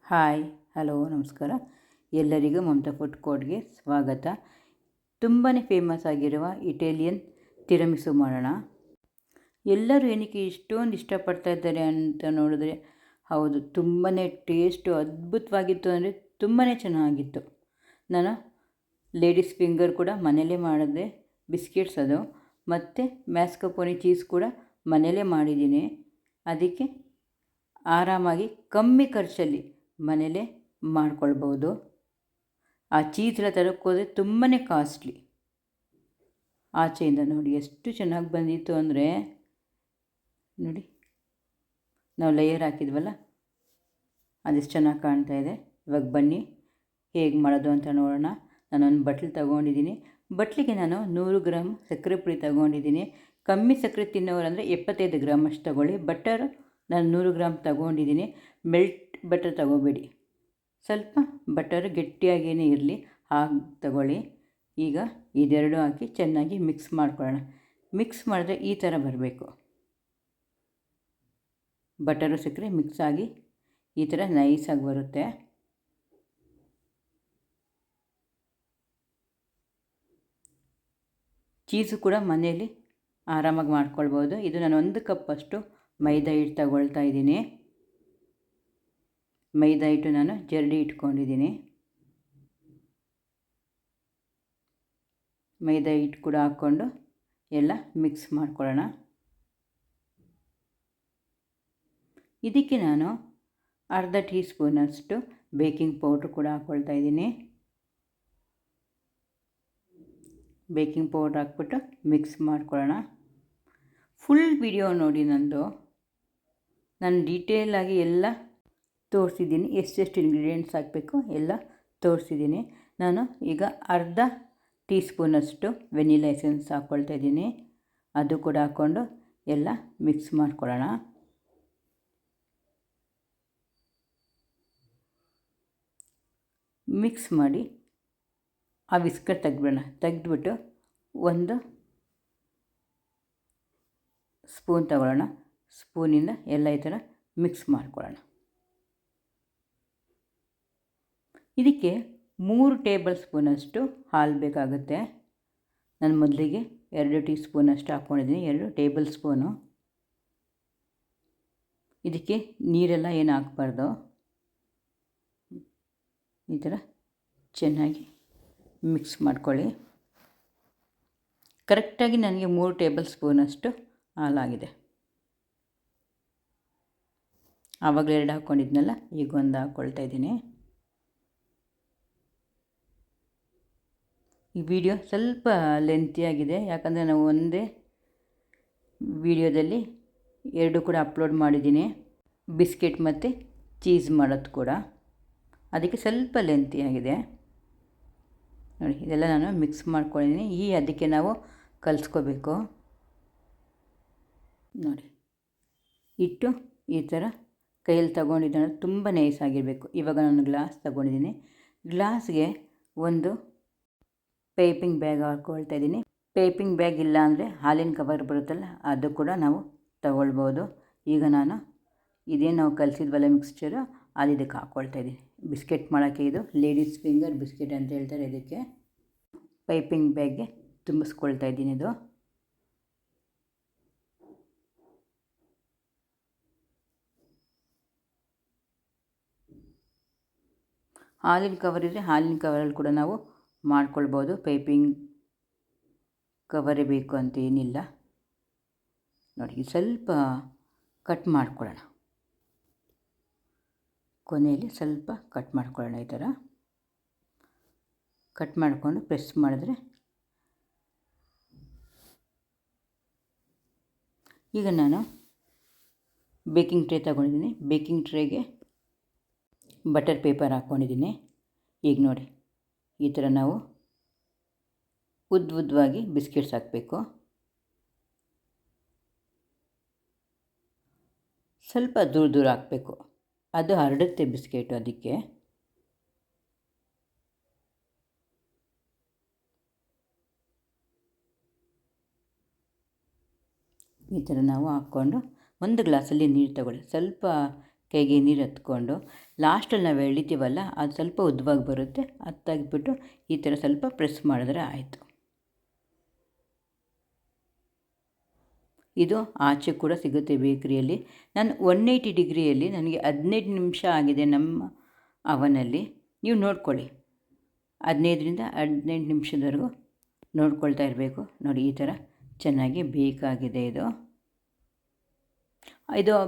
Hi hello ನಮಸ್ಕಾರ. ಎಲ್ಲರಿಗೂ Mamata food ಕೋರ್ಟ್ಗೆ ಸ್ವಾಗತ. ತುಂಬಾ ಫೇಮಸ್ ಆಗಿರುವ ಇಟಾಲಿಯನ್ ತಿರಮಿಸು ಮಾಡೋಣ. ಎಲ್ಲರೂ ಏನಕ್ಕೆ ಇಷ್ಟೊಂದು ಇಷ್ಟಪಡ್ತಾ ಇದ್ದಾರೆ ಅಂತ ನೋಡಿದ್ರೆ, ಹೌದು, ತುಂಬಾ ಟೇಸ್ಟು ಅದ್ಭುತವಾಗಿತ್ತು. ಅಂದರೆ ತುಂಬಾ ಚೆನ್ನಾಗಿತ್ತು. ನಾನು ಲೇಡೀಸ್ ಫಿಂಗರ್ ಕೂಡ ಮನೆಯಲ್ಲೇ ಮಾಡಿದೆ. ಬಿಸ್ಕೆಟ್ಸ್ ಅದು ಮತ್ತು ಮ್ಯಾಸ್ಕಪೋನೆ ಚೀಸ್ ಕೂಡ ಮನೆಯಲ್ಲೇ ಮಾಡಿದ್ದೀನಿ. ಅದಕ್ಕೆ ಆರಾಮಾಗಿ ಕಮ್ಮಿ ಖರ್ಚಲ್ಲಿ ಮನೇಲೇ ಮಾಡ್ಕೊಳ್ಬೋದು. ಆ ಚೀಸ್ ಎಲ್ಲ ತರೋಕ್ಕೋದ್ರೆ ತುಂಬಾ ಕಾಸ್ಟ್ಲಿ. ಆಚೆಯಿಂದ ನೋಡಿ ಎಷ್ಟು ಚೆನ್ನಾಗಿ ಬಂದಿತ್ತು ಅಂದರೆ, ನೋಡಿ ನಾವು ಲೇಯರ್ ಹಾಕಿದ್ವಲ್ಲ ಅದೆಷ್ಟು ಚೆನ್ನಾಗಿ ಕಾಣ್ತಾಯಿದೆ. ಇವಾಗ ಬನ್ನಿ ಹೇಗೆ ಮಾಡೋದು ಅಂತ ನೋಡೋಣ. ನಾನೊಂದು ಬಟ್ಲು ತೊಗೊಂಡಿದ್ದೀನಿ. ಬಟ್ಲಿಗೆ ನಾನು 100 ಗ್ರಾಮ್ ಸಕ್ಕರೆ ಪುಡಿ ತೊಗೊಂಡಿದ್ದೀನಿ. ಕಮ್ಮಿ ಸಕ್ಕರೆ ತಿನ್ನೋರಂದರೆ 75 ಗ್ರಾಮ್ ಅಷ್ಟು ತೊಗೊಳ್ಳಿ. ಬಟರ್ ನಾನು 100 ಗ್ರಾಮ್ ತೊಗೊಂಡಿದ್ದೀನಿ. ಮೆಲ್ಟ್ ಬಟರ್ ತೊಗೋಬೇಡಿ, ಸ್ವಲ್ಪ ಬಟರ್ ಗಟ್ಟಿಯಾಗೇ ಇರಲಿ ಹಾಗೆ ತಗೊಳ್ಳಿ. ಈಗ ಇದೆರಡು ಹಾಕಿ ಚೆನ್ನಾಗಿ ಮಿಕ್ಸ್ ಮಾಡ್ಕೊಳ್ಳೋಣ. ಮಿಕ್ಸ್ ಮಾಡಿದ್ರೆ ಈ ಥರ ಬರಬೇಕು. ಬಟರು ಸಕ್ಕರೆ ಮಿಕ್ಸ್ ಆಗಿ ಈ ಥರ ನೈಸಾಗಿ ಬರುತ್ತೆ. ಚೀಸು ಕೂಡ ಮನೆಯಲ್ಲಿ ಆರಾಮಾಗಿ ಮಾಡ್ಕೊಳ್ಬೋದು. ಇದು ನಾನು 1 ಕಪ್ಪಷ್ಟು ಮೈದಾ ಹಿಟ್ಟು ತಗೊಳ್ತಾ ಇದ್ದೀನಿ. ಮೈದಾ ಹಿಟ್ಟು ನಾನು ಜರಡಿ ಇಟ್ಕೊಂಡಿದ್ದೀನಿ. ಮೈದಾ ಹಿಟ್ಟು ಕೂಡ ಹಾಕ್ಕೊಂಡು ಎಲ್ಲ ಮಿಕ್ಸ್ ಮಾಡ್ಕೊಳ್ಳೋಣ. ಇದಕ್ಕೆ ನಾನು ಅರ್ಧ ಟೀ ಸ್ಪೂನಷ್ಟು ಬೇಕಿಂಗ್ ಪೌಡ್ರ್ ಕೂಡ ಹಾಕ್ಕೊಳ್ತಾ ಇದ್ದೀನಿ. ಬೇಕಿಂಗ್ ಪೌಡ್ರ್ ಹಾಕ್ಬಿಟ್ಟು ಮಿಕ್ಸ್ ಮಾಡ್ಕೊಳ್ಳೋಣ. ಫುಲ್ ವಿಡಿಯೋ ನೋಡಿ ನಂದು. ನಾನು ಡೀಟೇಲಾಗಿ ಎಲ್ಲ ತೋರಿಸಿದ್ದೀನಿ. ಎಷ್ಟೆಷ್ಟು ಇಂಗ್ರೀಡಿಯೆಂಟ್ಸ್ ಹಾಕಬೇಕು ಎಲ್ಲ ತೋರಿಸಿದ್ದೀನಿ. ನಾನು ಈಗ ಅರ್ಧ ಟೀ ಸ್ಪೂನಷ್ಟು ವೆನಿಲಾ ಎಸೆನ್ಸ್ ಹಾಕ್ಕೊಳ್ತಾ ಇದ್ದೀನಿ. ಅದು ಕೂಡ ಹಾಕ್ಕೊಂಡು ಎಲ್ಲ ಮಿಕ್ಸ್ ಮಾಡ್ಕೊಳ್ಳೋಣ. ಮಿಕ್ಸ್ ಮಾಡಿ ಆ ವಿಸ್ಕರ್ ತೆಗೆದ್ಬಿಡೋಣ. ತೆಗೆದ್ಬಿಟ್ಟು 1 ಸ್ಪೂನ್ ತಗೊಳ್ಳೋಣ. ಸ್ಪೂನಿಂದ ಎಲ್ಲ ಈ ಥರ ಮಿಕ್ಸ್ ಮಾಡ್ಕೊಳ್ಳೋಣ. ಇದಕ್ಕೆ 3 ಟೇಬಲ್ ಸ್ಪೂನಷ್ಟು ಹಾಲು ಬೇಕಾಗುತ್ತೆ. ನಾನು ಮೊದಲಿಗೆ 2 ಟೀ ಸ್ಪೂನಷ್ಟು ಹಾಕ್ಕೊಂಡಿದ್ದೀನಿ. 2 ಟೇಬಲ್ ಸ್ಪೂನು. ಇದಕ್ಕೆ ನೀರೆಲ್ಲ ಏನು ಹಾಕಬಾರ್ದು. ಈ ಥರ ಚೆನ್ನಾಗಿ ಮಿಕ್ಸ್ ಮಾಡ್ಕೊಳ್ಳಿ. ಕರೆಕ್ಟಾಗಿ ನನಗೆ 3 ಟೇಬಲ್ ಸ್ಪೂನಷ್ಟು ಹಾಲಾಗಿದೆ. ಆವಾಗಲೇ 2 ಹಾಕ್ಕೊಂಡಿದ್ನಲ್ಲ, ಈಗ 1 ಹಾಕ್ಕೊಳ್ತಾ ಇದ್ದೀನಿ. ಈ ವಿಡಿಯೋ ಸ್ವಲ್ಪ ಲೆಂತಿಯಾಗಿದೆ, ಯಾಕಂದರೆ ನಾವು ಒಂದೇ ವಿಡಿಯೋದಲ್ಲಿ 2 ಕೂಡ ಅಪ್ಲೋಡ್ ಮಾಡಿದ್ದೀನಿ. ಬಿಸ್ಕೆಟ್ ಮತ್ತು ಚೀಸ್ ಮಾಡೋದು ಕೂಡ, ಅದಕ್ಕೆ ಸ್ವಲ್ಪ ಲೆಂತಿಯಾಗಿದೆ. ನೋಡಿ, ಇದೆಲ್ಲ ನಾನು ಮಿಕ್ಸ್ ಮಾಡ್ಕೊಂಡಿದ್ದೀನಿ. ಅದಕ್ಕೆ ನಾವು ಕಲಿಸ್ಕೋಬೇಕು. ನೋಡಿ, ಇಟ್ಟು ಈ ಥರ ಕೈಯಲ್ಲಿ ತೊಗೊಂಡಿದ್ದಾನೆ. ತುಂಬ ನೈಸಾಗಿರಬೇಕು. ಇವಾಗ ನಾನು ಗ್ಲಾಸ್ ತೊಗೊಂಡಿದ್ದೀನಿ. ಗ್ಲಾಸ್ಗೆ ಒಂದು ಪೈಪಿಂಗ್ ಬ್ಯಾಗ್ ಹಾಕ್ಕೊಳ್ತಾ ಇದ್ದೀನಿ. ಪೈಪಿಂಗ್ ಬ್ಯಾಗ್ ಇಲ್ಲ ಅಂದರೆ ಹಾಲಿನ ಕವರ್ ಬರುತ್ತಲ್ಲ, ಅದು ಕೂಡ ನಾವು ತಗೊಳ್ಬೋದು. ಈಗ ನಾನು ಇದೇನು ನಾವು ಕಲಿಸಿದ್ವಲ್ಲ ಮಿಕ್ಸ್ಚರು, ಅದು ಇದಕ್ಕೆ ಹಾಕ್ಕೊಳ್ತಾ ಇದ್ದೀನಿ. ಬಿಸ್ಕೆಟ್ ಮಾಡೋಕ್ಕೆ ಇದು ಲೇಡೀಸ್ ಫಿಂಗರ್ ಬಿಸ್ಕೆಟ್ ಅಂತ ಹೇಳ್ತಾರೆ. ಇದಕ್ಕೆ ಪೈಪಿಂಗ್ ಬ್ಯಾಗ್ಗೆ ತುಂಬಿಸ್ಕೊಳ್ತಾ ಇದ್ದೀನಿ. ಇದು ಹಾಲಿನ ಕವರ್ ಇದ್ದರೆ ಹಾಲಿನ ಕವರಲ್ಲಿ ಕೂಡ ನಾವು ಮಾಡ್ಕೊಳ್ಬೋದು. ಪೈಪಿಂಗ್ ಕವರೇ ಬೇಕು ಅಂತ ಏನಿಲ್ಲ. ನೋಡಿ, ಸ್ವಲ್ಪ ಕಟ್ ಮಾಡ್ಕೊಳ್ಳೋಣ. ಕೊನೆಯಲ್ಲಿ ಸ್ವಲ್ಪ ಕಟ್ ಮಾಡ್ಕೊಳ್ಳೋಣ. ಈ ಥರ ಕಟ್ ಮಾಡಿಕೊಂಡು ಪ್ರೆಸ್ ಮಾಡಿದ್ರೆ, ಈಗ ನಾನು ಬೇಕಿಂಗ್ ಟ್ರೇ ತಗೊಂಡಿದ್ದೀನಿ. ಬೇಕಿಂಗ್ ಟ್ರೇಗೆ ಬಟರ್ ಪೇಪರ್ ಹಾಕ್ಕೊಂಡಿದ್ದೀನಿ. ಈಗ ನೋಡಿ, ಈ ಥರ ನಾವು ಉದ್ದವಾಗಿ ಬಿಸ್ಕೆಟ್ಸ್ ಹಾಕಬೇಕು. ಸ್ವಲ್ಪ ದೂರ ಹಾಕಬೇಕು, ಅದು ಹರಡುತ್ತೆ ಬಿಸ್ಕೆಟು. ಅದಕ್ಕೆ ಈ ಥರ ನಾವು ಹಾಕ್ಕೊಂಡು ಒಂದು ಗ್ಲಾಸಲ್ಲಿ ನೀರು ತಗೊಳ್ಳಿ. ಸ್ವಲ್ಪ ಕೈಗೆ ನೀರು ಹತ್ಕೊಂಡು ಲಾಸ್ಟಲ್ಲಿ ನಾವು ಎಳಿತೀವಲ್ಲ ಅದು ಸ್ವಲ್ಪ ಉದ್ದವಾಗಿ ಬರುತ್ತೆ. ಅದು ತೆಗೆದ್ಬಿಟ್ಟು ಈ ಥರ ಸ್ವಲ್ಪ ಪ್ರೆಸ್ ಮಾಡಿದ್ರೆ ಆಯಿತು. ಇದು ಆಚೆ ಕೂಡ ಸಿಗುತ್ತೆ ಬೇಕ್ರಿಯಲ್ಲಿ. ನಾನು 180 ಡಿಗ್ರಿಯಲ್ಲಿ ನನಗೆ 15 ನಿಮಿಷ ಆಗಿದೆ ನಮ್ಮ ಅವನಲ್ಲಿ. ನೀವು ನೋಡ್ಕೊಳ್ಳಿ, 15ರಿಂದ 18 ನಿಮಿಷದವರೆಗೂ ನೋಡ್ಕೊಳ್ತಾ ಇರಬೇಕು. ನೋಡಿ ಈ ಥರ ಚೆನ್ನಾಗಿ ಬೇಕಾಗಿದೆ ಇದು.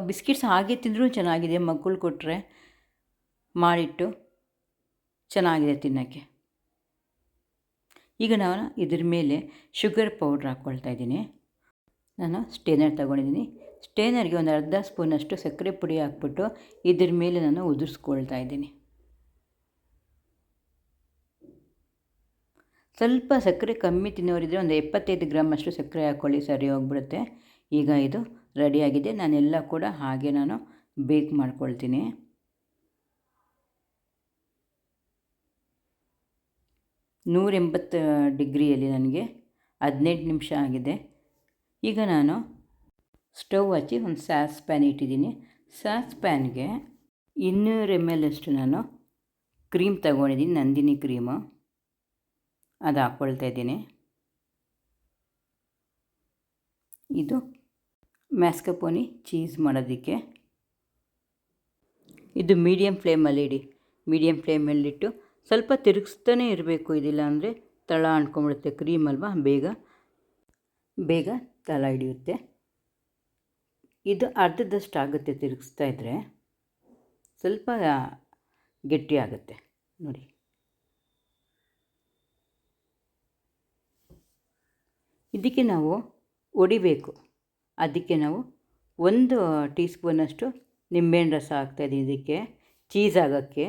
ಬಿಸ್ಕಿಟ್ಸ್ ಹಾಗೆ ತಿಂದರೂ ಚೆನ್ನಾಗಿದೆ, ಮಕ್ಕಳು ಕೊಟ್ಟರೆ ಮಾಡಿಟ್ಟು ಚೆನ್ನಾಗಿದೆ ತಿನ್ನೋಕ್ಕೆ. ಈಗ ನಾನು ಇದ್ರ ಮೇಲೆ ಶುಗರ್ ಪೌಡ್ರ್ ಹಾಕ್ಕೊಳ್ತಾ ಇದ್ದೀನಿ. ನಾನು ಸ್ಟೇನರ್ ತೊಗೊಂಡಿದ್ದೀನಿ. ಸ್ಟೇನರ್ಗೆ ಒಂದು ಅರ್ಧ ಸ್ಪೂನಷ್ಟು ಸಕ್ಕರೆ ಪುಡಿ ಹಾಕ್ಬಿಟ್ಟು ಇದ್ರ ಮೇಲೆ ನಾನು ಉದುರಿಸ್ಕೊಳ್ತಾ ಇದ್ದೀನಿ. ಸ್ವಲ್ಪ ಸಕ್ಕರೆ ಕಮ್ಮಿ ತಿನ್ನೋರಿದ್ದರೆ ಒಂದು 75 ಗ್ರಾಮಷ್ಟು ಸಕ್ಕರೆ ಹಾಕ್ಕೊಳ್ಳಿ, ಸರಿ ಹೋಗ್ಬಿಡುತ್ತೆ. ಈಗ ಇದು ರೆಡಿಯಾಗಿದೆ. ನಾನೆಲ್ಲ ಕೂಡ ಹಾಗೆ ನಾನು ಬೇಕ್ ಮಾಡ್ಕೊಳ್ತೀನಿ. ನೂರ 180 ಡಿಗ್ರಿಯಲ್ಲಿ ನನಗೆ 18 ನಿಮಿಷ ಆಗಿದೆ. ಈಗ ನಾನು ಸ್ಟವ್ ಹಚ್ಚಿ ಒಂದು ಸಾಸ್ ಪ್ಯಾನ್ ಇಟ್ಟಿದ್ದೀನಿ. ಸಾಸ್ ಪ್ಯಾನ್ಗೆ 200 ml ಅಷ್ಟು ನಾನು ಕ್ರೀಮ್ ತಗೊಂಡಿದ್ದೀನಿ, ನಂದಿನಿ ಕ್ರೀಮು. ಅದು ಹಾಕ್ಕೊಳ್ತಾ ಇದ್ದೀನಿ. ಇದು ಮ್ಯಾಸ್ಕಪೋನಿ ಚೀಸ್ ಮಾಡೋದಕ್ಕೆ. ಇದು ಮೀಡಿಯಮ್ ಫ್ಲೇಮಲ್ಲಿಡಿ. ಮೀಡಿಯಮ್ ಫ್ಲೇಮಲ್ಲಿಟ್ಟು ಸ್ವಲ್ಪ ತಿರುಗಿಸ್ತಾನೆ ಇರಬೇಕು. ಇದಿಲ್ಲ ಅಂದರೆ ತಳ ಅಂಟ್ಕೊಂಬಿಡುತ್ತೆ. ಕ್ರೀಮ್ ಅಲ್ವಾ, ಬೇಗ ತಳ ಹಿಡಿಯುತ್ತೆ. ಇದು ಅರ್ಧದಷ್ಟು ಆಗುತ್ತೆ ತಿರುಗಿಸ್ತಾ ಇದ್ದರೆ, ಸ್ವಲ್ಪ ಗಟ್ಟಿ ಆಗುತ್ತೆ ನೋಡಿ. ಇದಕ್ಕೆ ನಾವು ಒಡಿಬೇಕು. ಅದಕ್ಕೆ ನಾವು 1 ಟೀ ಸ್ಪೂನಷ್ಟು ನಿಂಬೆಹಣ್ಣು ರಸ ಹಾಕ್ತಾಯಿದ್ದೀನಿ. ಇದಕ್ಕೆ ಚೀಸ್ ಆಗೋಕ್ಕೆ.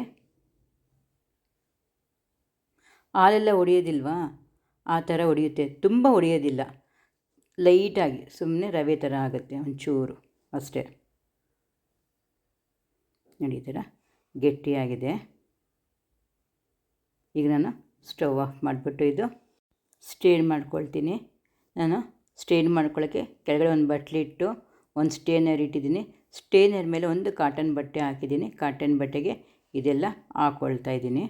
ಹಾಲೆಲ್ಲ ಒಡೆಯೋದಿಲ್ವಾ, ಆ ಥರ ಒಡೆಯುತ್ತೆ. ತುಂಬ ಒಡೆಯೋದಿಲ್ಲ, ಲೈಟಾಗಿ ಸುಮ್ಮನೆ ರವೆ ಥರ ಆಗುತ್ತೆ ಒಂಚೂರು ಅಷ್ಟೇ. ನೋಡಿ ಈ ಥರ ಗಟ್ಟಿಯಾಗಿದೆ. ಈಗ ನಾನು ಸ್ಟವ್ ಆಫ್ ಮಾಡಿಬಿಟ್ಟು ಇದು ಸ್ಟೇನ್ ಮಾಡ್ಕೊಳ್ತೀನಿ. ನಾನು ಸ್ಟೇನ್ ಮಾಡ್ಕೊಳ್ಳೋಕ್ಕೆ ಕೆಳಗಡೆ ಒಂದು ಬಟ್ಲಿಟ್ಟು ಒಂದು ಸ್ಟೇನರ್ ಇಟ್ಟಿದ್ದೀನಿ. ಸ್ಟೇನರ್ ಮೇಲೆ ಒಂದು ಕಾಟನ್ ಬಟ್ಟೆ ಹಾಕಿದ್ದೀನಿ. ಕಾಟನ್ ಬಟ್ಟೆಗೆ ಇದೆಲ್ಲ ಹಾಕ್ಕೊಳ್ತಾ ಇದ್ದೀನಿ.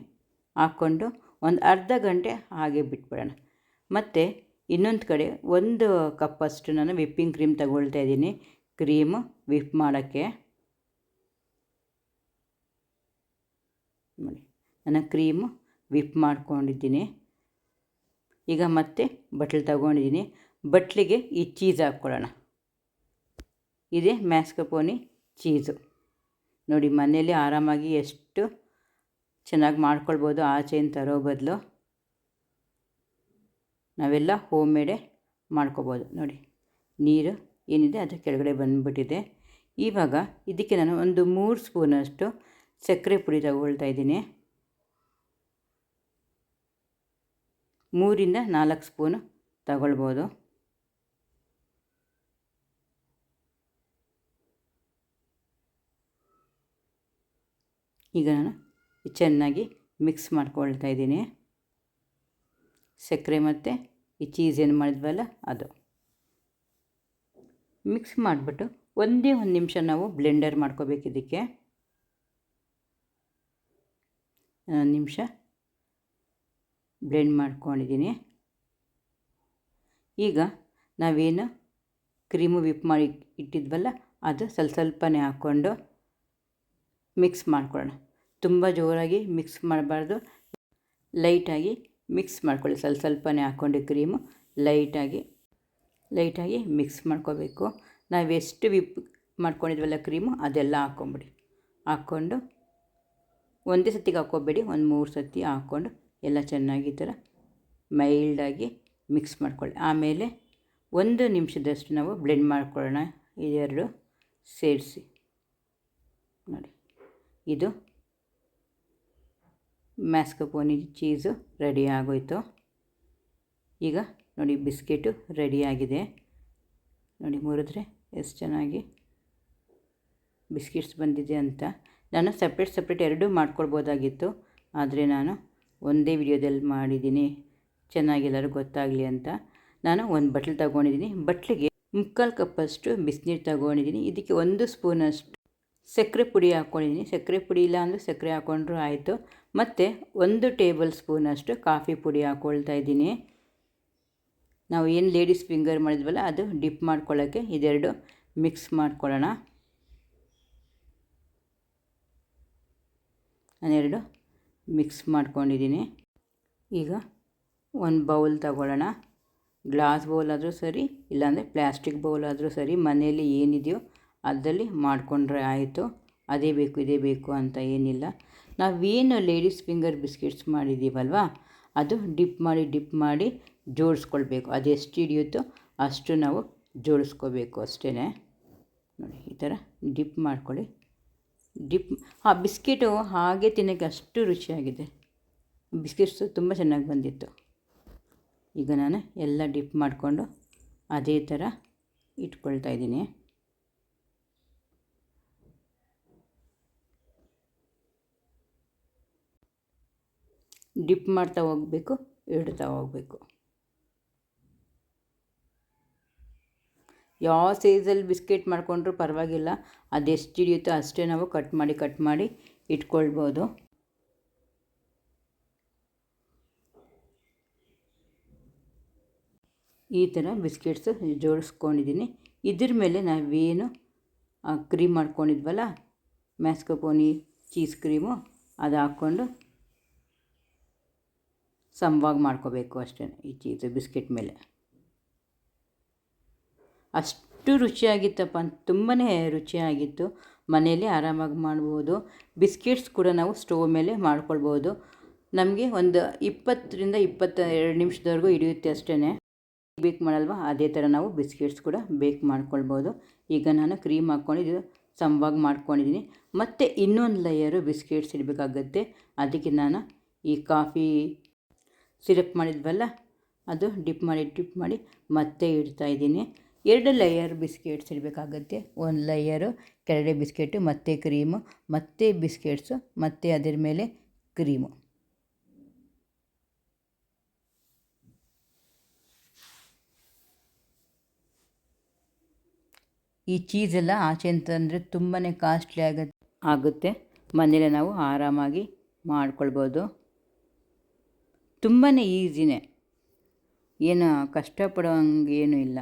ಹಾಕ್ಕೊಂಡು ಒಂದು ಅರ್ಧ ಗಂಟೆ ಹಾಗೆ ಬಿಟ್ಬಿಡೋಣ. ಮತ್ತು ಇನ್ನೊಂದು ಕಡೆ 1 ಕಪ್ಪಷ್ಟು ನಾನು ವಿಪ್ಪಿಂಗ್ ಕ್ರೀಮ್ ತಗೊಳ್ತಾ ಇದ್ದೀನಿ. ಕ್ರೀಮು ವಿಪ್ ಮಾಡೋಕ್ಕೆ ನೋಡಿ, ನಾನು ಕ್ರೀಮು ವಿಪ್ ಮಾಡ್ಕೊಂಡಿದ್ದೀನಿ. ಈಗ ಮತ್ತೆ ಬಟ್ಲು ತಗೊಂಡಿದ್ದೀನಿ. ಬಟ್ಲಿಗೆ ಈ ಚೀಸ್ ಹಾಕ್ಕೊಳ್ಳೋಣ. ಇದೇ ಮ್ಯಾಸ್ಕಪೋನಿ ಚೀಸು. ನೋಡಿ ಮನೆಯಲ್ಲಿ ಆರಾಮಾಗಿ ಎಷ್ಟು ಚೆನ್ನಾಗಿ ಮಾಡ್ಕೊಳ್ಬೋದು, ಆಚೆಯಿಂದ ತರೋ ಬದಲು ನಾವೆಲ್ಲ ಹೋಮ್ ಮೇಡೇ ಮಾಡ್ಕೋಬೋದು. ನೋಡಿ ನೀರು ಏನಿದೆ ಅದು ಕೆಳಗಡೆ ಬಂದುಬಿಟ್ಟಿದೆ. ಇವಾಗ ಇದಕ್ಕೆ ನಾನು ಒಂದು 3 ಸ್ಪೂನಷ್ಟು ಸಕ್ಕರೆ ಪುಡಿ ತಗೊಳ್ತಾ ಇದ್ದೀನಿ. 3ರಿಂದ 4 ಸ್ಪೂನು ತಗೊಳ್ಬೋದು. ಈಗ ನಾನು ಚೆನ್ನಾಗಿ ಮಿಕ್ಸ್ ಮಾಡ್ಕೊಳ್ತಾ ಇದ್ದೀನಿ. ಸಕ್ಕರೆ ಮತ್ತು ಈ ಚೀಸ್ ಏನು ಮಾಡಿದ್ವಲ್ಲ ಅದು ಮಿಕ್ಸ್ ಮಾಡಿಬಿಟ್ಟು ಒಂದೇ 1 ನಿಮಿಷ ನಾವು ಬ್ಲೆಂಡರ್ ಮಾಡ್ಕೋಬೇಕು. ಇದಕ್ಕೆ 1 ನಿಮಿಷ ಬ್ಲೆಂಡ್ ಮಾಡ್ಕೊಂಡಿದ್ದೀನಿ. ಈಗ ನಾವೇನು ಕ್ರೀಮು ವಿಪ್ ಮಾಡಿ ಇಟ್ಟಿದ್ವಲ್ಲ ಅದು ಸ್ವಲ್ಪನೇ ಹಾಕ್ಕೊಂಡು ಮಿಕ್ಸ್ ಮಾಡ್ಕೊಳ್ಳೋಣ. ತುಂಬ ಜೋರಾಗಿ ಮಿಕ್ಸ್ ಮಾಡಬಾರ್ದು, ಲೈಟಾಗಿ ಮಿಕ್ಸ್ ಮಾಡ್ಕೊಳ್ಳಿ. ಸ್ವಲ್ಪನೇ ಹಾಕ್ಕೊಂಡು ಕ್ರೀಮು ಲೈಟಾಗಿ ಮಿಕ್ಸ್ ಮಾಡ್ಕೋಬೇಕು. ನಾವೆಷ್ಟು ವಿಪ್ ಮಾಡ್ಕೊಂಡಿದ್ವಲ್ಲ ಕ್ರೀಮು ಅದೆಲ್ಲ ಹಾಕ್ಕೊಂಬಿಡಿ. ಹಾಕ್ಕೊಂಡು ಒಂದೇ ಸತಿಗೆ ಹಾಕ್ಕೋಬೇಡಿ, ಒಂದು 3 ಸತಿ ಹಾಕ್ಕೊಂಡು ಎಲ್ಲ ಚೆನ್ನಾಗಿ ಈ ಥರ ಮೈಲ್ಡಾಗಿ ಮಿಕ್ಸ್ ಮಾಡ್ಕೊಳ್ಳಿ. ಆಮೇಲೆ 1 ನಿಮಿಷದಷ್ಟು ನಾವು ಬ್ಲೆಂಡ್ ಮಾಡ್ಕೊಳ್ಳೋಣ. ಇದೆರಡು ಸೇರಿಸಿ ನೋಡಿ. ಇದು ಮ್ಯಾಸ್ಕಪೋನಿ ಚೀಸು ರೆಡಿ ಆಗೋಯ್ತು. ಈಗ ನೋಡಿ ಬಿಸ್ಕೆಟು ರೆಡಿಯಾಗಿದೆ. ನೋಡಿ ಮುರಿದ್ರೆ ಎಷ್ಟು ಚೆನ್ನಾಗಿ ಬಿಸ್ಕೆಟ್ಸ್ ಬಂದಿದೆ ಅಂತ. ನಾನು ಸಪ್ರೇಟ್ ಎರಡೂ ಮಾಡ್ಕೊಳ್ಬೋದಾಗಿತ್ತು, ಆದರೆ ನಾನು ಒಂದೇ ವಿಡಿಯೋದಲ್ಲಿ ಮಾಡಿದ್ದೀನಿ, ಚೆನ್ನಾಗೆಲ್ಲರೂ ಗೊತ್ತಾಗಲಿ ಅಂತ. ನಾನು ಒಂದು ಬಟ್ಲು ತಗೊಂಡಿದ್ದೀನಿ. ಬಟ್ಲಿಗೆ 3/4 ಕಪ್ಪಷ್ಟು ಬಿಸಿನೀರು ತಗೊಂಡಿದ್ದೀನಿ. ಇದಕ್ಕೆ 1 ಸ್ಪೂನಷ್ಟು ಸಕ್ಕರೆ ಪುಡಿ ಹಾಕ್ಕೊಂಡಿದ್ದೀನಿ. ಸಕ್ಕರೆ ಪುಡಿ ಇಲ್ಲ ಅಂದರೆ ಸಕ್ಕರೆ ಹಾಕ್ಕೊಂಡ್ರೂ ಆಯಿತು. ಮತ್ತು 1 ಟೇಬಲ್ ಸ್ಪೂನಷ್ಟು ಕಾಫಿ ಪುಡಿ ಹಾಕ್ಕೊಳ್ತಾ ಇದ್ದೀನಿ. ನಾವು ಏನು ಲೇಡೀಸ್ ಫಿಂಗರ್ ಮಾಡಿದ್ವಲ್ಲ ಅದು ಡಿಪ್ ಮಾಡ್ಕೊಳ್ಳೋಕ್ಕೆ ಇದೆರಡು ಮಿಕ್ಸ್ ಮಾಡ್ಕೊಳ್ಳೋಣ. ನಾನೆರಡು ಮಿಕ್ಸ್ ಮಾಡ್ಕೊಂಡಿದ್ದೀನಿ. ಈಗ ಒಂದು ಬೌಲ್ ತಗೊಳ್ಳೋಣ. ಗ್ಲಾಸ್ ಬೌಲ್ ಆದರೂ ಸರಿ, ಇಲ್ಲಾಂದರೆ ಪ್ಲ್ಯಾಸ್ಟಿಕ್ ಬೌಲ್ ಆದರೂ ಸರಿ, ಮನೆಯಲ್ಲಿ ಏನಿದೆಯೋ ಅದರಲ್ಲಿ ಮಾಡಿಕೊಂಡ್ರೆ ಆಯಿತು. ಅದೇ ಬೇಕು ಇದೇ ಬೇಕು ಅಂತ ಏನಿಲ್ಲ. ನಾವೇನು ಲೇಡೀಸ್ ಫಿಂಗರ್ ಬಿಸ್ಕೆಟ್ಸ್ ಮಾಡಿದ್ದೀವಲ್ವ ಅದು ಡಿಪ್ ಮಾಡಿ ಜೋಡಿಸ್ಕೊಳ್ಬೇಕು. ಅದೆಷ್ಟು ಹಿಡಿಯುತ್ತೋ ಅಷ್ಟು ನಾವು ಜೋಡಿಸ್ಕೋಬೇಕು ಅಷ್ಟೇ. ನೋಡಿ ಈ ಥರ ಡಿಪ್ ಮಾಡ್ಕೊಳ್ಳಿ. ಬಿಸ್ಕೆಟು ಹಾಗೆ ತಿನ್ನೋಕ್ಕೆ ಅಷ್ಟು ರುಚಿಯಾಗಿದೆ. ಬಿಸ್ಕೆಟ್ಸು ತುಂಬ ಚೆನ್ನಾಗಿ ಬಂದಿತ್ತು. ಈಗ ನಾನು ಎಲ್ಲ ಡಿಪ್ ಮಾಡಿಕೊಂಡು ಅದೇ ಥರ ಇಟ್ಕೊಳ್ತಾ ಇದ್ದೀನಿ. ಡಿಪ್ ಮಾಡ್ತಾ ಹೋಗಬೇಕು, ಇಡ್ತಾ ಹೋಗಬೇಕು. ಯಾವ ಸೈಜಲ್ಲಿ ಬಿಸ್ಕೆಟ್ ಮಾಡಿಕೊಂಡ್ರೂ ಪರವಾಗಿಲ್ಲ. ಅದೆಷ್ಟು ಹಿಡಿಯುತ್ತೋ ಅಷ್ಟೇ ನಾವು ಕಟ್ ಮಾಡಿ ಇಟ್ಕೊಳ್ಬೋದು. ಈ ಥರ ಬಿಸ್ಕೆಟ್ಸು ಜೋಡಿಸ್ಕೊಂಡಿದ್ದೀನಿ. ಇದ್ರ ಮೇಲೆ ನಾವೇನು ಕ್ರೀಮ್ ಮಾಡ್ಕೊಂಡಿದ್ವಲ್ಲ, ಮ್ಯಾಸ್ಕಪೋನಿ ಚೀಸ್ ಕ್ರೀಮು, ಅದು ಹಾಕ್ಕೊಂಡು ಸಮವಾಗಿ ಮಾಡ್ಕೋಬೇಕು ಅಷ್ಟೇ. ಈ ಚೀಸು ಬಿಸ್ಕೆಟ್ ಮೇಲೆ ಅಷ್ಟು ರುಚಿಯಾಗಿತ್ತಪ್ಪ, ತುಂಬಾ ರುಚಿಯಾಗಿತ್ತು. ಮನೆಯಲ್ಲಿ ಆರಾಮಾಗಿ ಮಾಡ್ಬೋದು. ಬಿಸ್ಕೆಟ್ಸ್ ಕೂಡ ನಾವು ಸ್ಟವ್ ಮೇಲೆ ಮಾಡ್ಕೊಳ್ಬೋದು. ನಮಗೆ ಒಂದು 20ರಿಂದ 22 ನಿಮಿಷದವರೆಗೂ ಹಿಡಿಯುತ್ತೆ ಅಷ್ಟೇ. ಬೇಕ್ ಮಾಡಲ್ವ ಅದೇ ಥರ ನಾವು ಬಿಸ್ಕೆಟ್ಸ್ ಕೂಡ ಬೇಕ್ ಮಾಡ್ಕೊಳ್ಬೋದು. ಈಗ ನಾನು ಕ್ರೀಮ್ ಹಾಕ್ಕೊಂಡಿದ್ದು ಸಮವಾಗಿ ಮಾಡ್ಕೊಂಡಿದ್ದೀನಿ. ಮತ್ತು ಇನ್ನೊಂದು ಲೇಯರು ಬಿಸ್ಕೆಟ್ಸ್ ಇಡಬೇಕಾಗತ್ತೆ. ಅದಕ್ಕೆ ನಾನು ಈ ಕಾಫಿ ಸಿರಪ್ ಮಾಡಿದ್ವಲ್ಲ ಅದು ಡಿಪ್ ಮಾಡಿ ಮತ್ತೆ ಇಡ್ತಾಯಿದ್ದೀನಿ. 2 ಲೇಯರ್ ಬಿಸ್ಕೆಟ್ಸ್ ಇಡಬೇಕಾಗತ್ತೆ. 1 ಲೇಯರು ಕೆಳಗಡೆ ಬಿಸ್ಕೆಟು, ಮತ್ತು ಕ್ರೀಮು, ಮತ್ತು ಬಿಸ್ಕೆಟ್ಸು, ಮತ್ತು ಅದರ ಮೇಲೆ ಕ್ರೀಮು. ಈ ಚೀಸೆಲ್ಲ ಆಚೆ ಅಂತಂದರೆ ತುಂಬಾ ಕಾಸ್ಟ್ಲಿ ಆಗುತ್ತೆ. ಮನೇಲೆ ನಾವು ಆರಾಮಾಗಿ ಮಾಡ್ಕೊಳ್ಬೋದು. ತುಂಬಾ ಈಸಿನೇ, ಏನು ಕಷ್ಟಪಡೋಂಗೆ ಏನೂ ಇಲ್ಲ.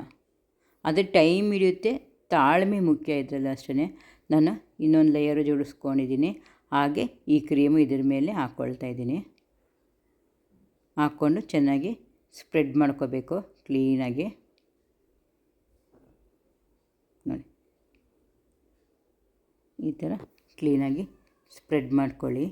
ಅದು ಟೈಮ್ ಹಿಡಿಯುತ್ತೆ, ತಾಳ್ಮೆ ಮುಖ್ಯ ಇದರಲ್ಲಿ ಅಷ್ಟೇ. ನಾನು ಇನ್ನೊಂದು ಲೇಯರು ಜೋಡಿಸ್ಕೊಂಡಿದ್ದೀನಿ. ಹಾಗೆ ಈ ಕ್ರೀಮು ಇದ್ರ ಮೇಲೆ ಹಾಕ್ಕೊಳ್ತಾ ಇದ್ದೀನಿ. ಹಾಕ್ಕೊಂಡು ಚೆನ್ನಾಗಿ ಸ್ಪ್ರೆಡ್ ಮಾಡ್ಕೋಬೇಕು ಕ್ಲೀನಾಗಿ. ನೋಡಿ ಈ ಥರ ಕ್ಲೀನಾಗಿ ಸ್ಪ್ರೆಡ್ ಮಾಡ್ಕೊಳ್ಳಿ.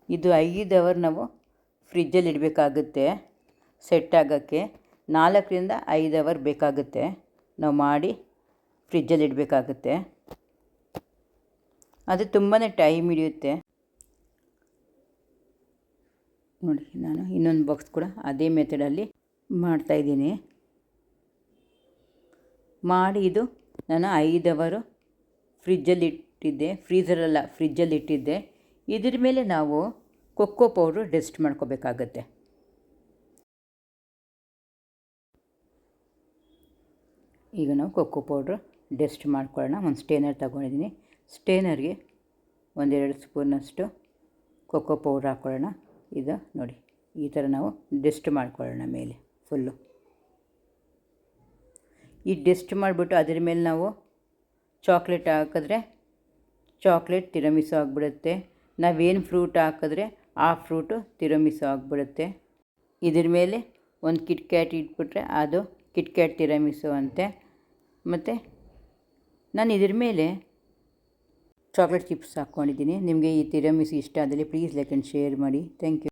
ಇದು 5 ಅವರ್ ನಾವು ಫ್ರಿಜ್ಜಲ್ಲಿ ಇಡಬೇಕಾಗುತ್ತೆ. ಸೆಟ್ ಆಗೋಕ್ಕೆ 4ರಿಂದ 5 ಅವರ್ ಬೇಕಾಗುತ್ತೆ. ನಾವು ಮಾಡಿ ಫ್ರಿಜ್ಜಲ್ಲಿ ಇಡಬೇಕಾಗುತ್ತೆ. ಅದು ತುಂಬಾ ಟೈಮ್ ಹಿಡಿಯುತ್ತೆ. ನೋಡಿ ನಾನು ಇನ್ನೊಂದು ಬಾಕ್ಸ್ ಕೂಡ ಅದೇ ಮೆಥಡಲ್ಲಿ ಮಾಡ್ತಾಯಿದ್ದೀನಿ. ಮಾಡಿ ಇದು ನಾನು 5 ಅವರು ಫ್ರಿಜ್ಜಲ್ಲಿ ಇಟ್ಟಿದ್ದೆ, ಫ್ರಿಜ್ಜಲ್ಲಿ ಇಟ್ಟಿದ್ದೆ. ಇದ್ರ ಮೇಲೆ ನಾವು ಕೊಕ್ಕೋ ಪೌಡ್ರು ಡಸ್ಟ್ ಮಾಡ್ಕೋಬೇಕಾಗತ್ತೆ. ಈಗ ನಾವು ಕೊಕ್ಕೋ ಪೌಡ್ರು ಡಸ್ಟ್ ಮಾಡ್ಕೊಳ್ಳೋಣ. ಒಂದು ಸ್ಟೇನರ್ ತಗೊಂಡಿದ್ದೀನಿ. ಸ್ಟೇನರ್ಗೆ 1-2 ಸ್ಪೂನಷ್ಟು ಕೊಕ್ಕೋ ಪೌಡ್ರ್ ಹಾಕ್ಕೊಳ್ಳೋಣ. ಇದು ನೋಡಿ ಈ ಥರ ನಾವು ಡಸ್ಟ್ ಮಾಡ್ಕೊಳ್ಳೋಣ ಮೇಲೆ ಫುಲ್ಲು. ಈ ಡಸ್ಟ್ ಮಾಡಿಬಿಟ್ಟು ಅದ್ರ ಮೇಲೆ ನಾವು ಚಾಕ್ಲೇಟ್ ಹಾಕಿದ್ರೆ ಚಾಕ್ಲೇಟ್ ತಿರಮಿಸು ಆಗಿಬಿಡುತ್ತೆ. ನಾವೇನು ಫ್ರೂಟ್ ಹಾಕಿದ್ರೆ ಆ ಫ್ರೂಟು ತಿರಮಿಸು ಆಗಿಬಿಡುತ್ತೆ. ಇದ್ರ ಮೇಲೆ ಒಂದು ಕಿಟ್ಕ್ಯಾಟ್ ಇಟ್ಬಿಟ್ರೆ ಅದು ಕಿಟ್ಕ್ಯಾಟ್ ತಿರಮಿಸು ಅಂತೆ. ಮತ್ತು ನಾನು ಇದ್ರ ಮೇಲೆ ಚಾಕ್ಲೇಟ್ ಚಿಪ್ಸ್ ಹಾಕ್ಕೊಂಡಿದ್ದೀನಿ. ನಿಮಗೆ ಈ ತಿರಮಿಸು ಇಷ್ಟ ಆದಲ್ಲಿ ಪ್ಲೀಸ್ ಲೈಕ್ ಆ್ಯಂಡ್ ಶೇರ್ ಮಾಡಿ. Thank you.